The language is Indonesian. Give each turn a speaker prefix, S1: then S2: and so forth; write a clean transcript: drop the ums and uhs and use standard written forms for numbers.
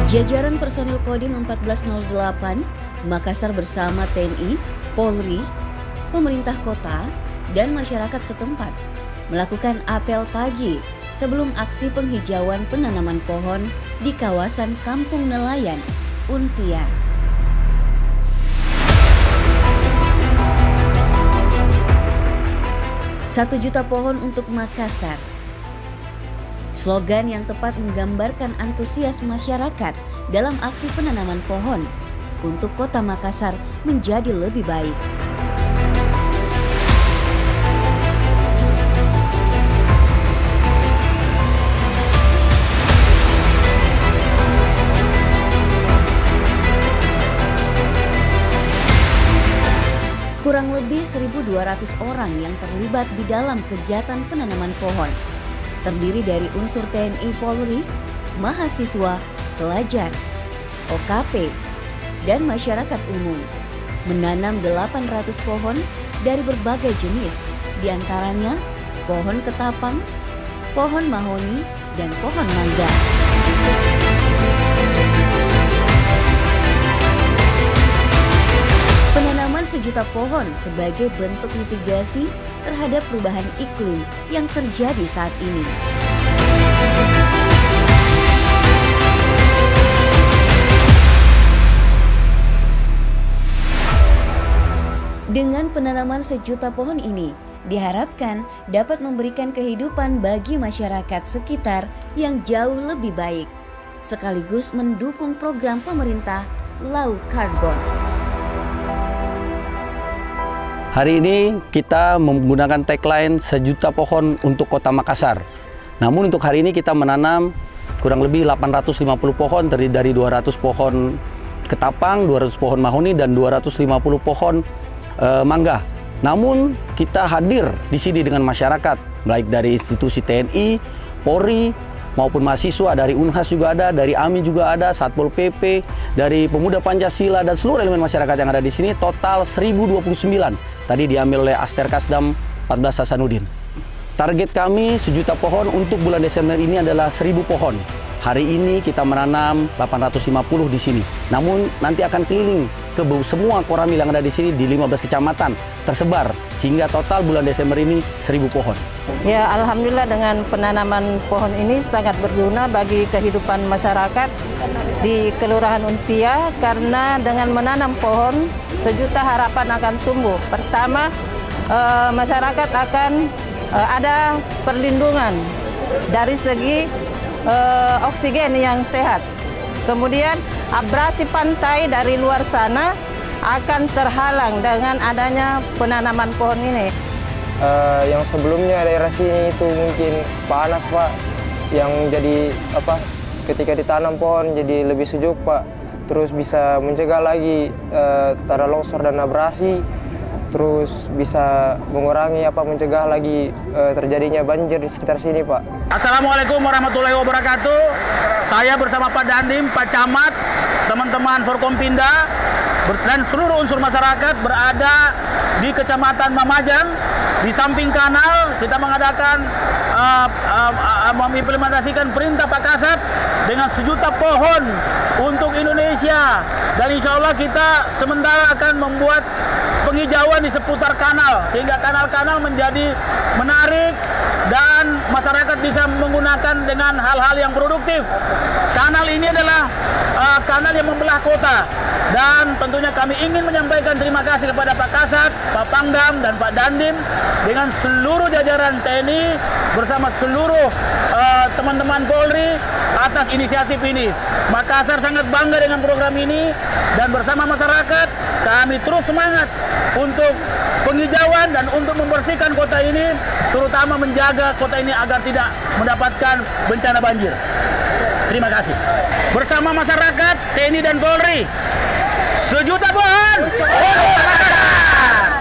S1: Jajaran personil Kodim 1408 Makassar bersama TNI, Polri, pemerintah kota, dan masyarakat setempat melakukan apel pagi sebelum aksi penghijauan penanaman pohon di kawasan Kampung Nelayan, Untia. "1 juta pohon untuk Makassar." Slogan yang tepat menggambarkan antusias masyarakat dalam aksi penanaman pohon untuk Kota Makassar menjadi lebih baik. Kurang lebih 1.200 orang yang terlibat di dalam kegiatan penanaman pohon. Terdiri dari unsur TNI, Polri, mahasiswa, pelajar, OKP, dan masyarakat umum. Menanam 800 pohon dari berbagai jenis, diantaranya pohon ketapang, pohon mahoni, dan pohon mangga. Penanaman 1 juta pohon sebagai bentuk mitigasi terhadap perubahan iklim yang terjadi saat ini. Dengan penanaman 1 juta pohon ini, diharapkan dapat memberikan kehidupan bagi masyarakat sekitar yang jauh lebih baik, sekaligus mendukung program pemerintah Low Carbon.
S2: Hari ini kita menggunakan tagline 1 juta pohon untuk Kota Makassar. Namun untuk hari ini kita menanam kurang lebih 850 pohon, terdiri dari 200 pohon ketapang, 200 pohon mahoni, dan 250 pohon mangga. Namun kita hadir di sini dengan masyarakat, baik dari institusi TNI, Polri, maupun mahasiswa, dari Unhas juga ada, dari AMI juga ada, Satpol PP, dari Pemuda Pancasila, dan seluruh elemen masyarakat yang ada di sini, total 1029. Tadi diambil oleh Aster Kasdam 14 Hasanuddin. Target kami 1 juta pohon untuk bulan Desember ini adalah 1.000 pohon. Hari ini kita menanam 850 di sini. Namun nanti akan keliling ke semua koramil yang ada di sini di 15 kecamatan tersebar, sehingga total bulan Desember ini 1.000 pohon.
S3: Ya, alhamdulillah dengan penanaman pohon ini sangat berguna bagi kehidupan masyarakat di Kelurahan Untia, karena dengan menanam pohon 1 juta harapan akan tumbuh. Pertama, masyarakat akan ada perlindungan dari segi oksigen yang sehat. Kemudian abrasi pantai dari luar sana akan terhalang dengan adanya penanaman pohon ini.
S4: Yang sebelumnya daerah sini itu mungkin panas, Pak. Yang jadi ketika ditanam pohon jadi lebih sejuk, Pak. Terus bisa mencegah lagi tanah longsor dan abrasi. Terus bisa mengurangi mencegah lagi terjadinya banjir di sekitar sini, Pak.
S5: Assalamualaikum warahmatullahi wabarakatuh. Saya bersama Pak Dandim, Pak Camat, teman-teman Forkompinda, dan seluruh unsur masyarakat berada di Kecamatan Mamajang. Di samping kanal kita mengadakan mengimplementasikan perintah Pak Kasat dengan 1 juta pohon untuk Indonesia. Dan insya Allah kita sementara akan membuat penghijauan di seputar kanal, sehingga kanal-kanal menjadi menarik dan masyarakat bisa menggunakan dengan hal-hal yang produktif. Kanal ini adalah kanal yang membelah kota, dan tentunya kami ingin menyampaikan terima kasih kepada Pak Kasat, Pak Pangdam, dan Pak Dandim dengan seluruh jajaran TNI bersama seluruh teman-teman Polri atas inisiatif ini. Makassar sangat bangga dengan program ini, dan bersama masyarakat kami terus semangat untuk penghijauan dan untuk membersihkan kota ini, terutama menjaga kota ini agar tidak mendapatkan bencana banjir. Terima kasih. Bersama masyarakat, TNI dan Polri, 1 juta pohon untuk Makassar.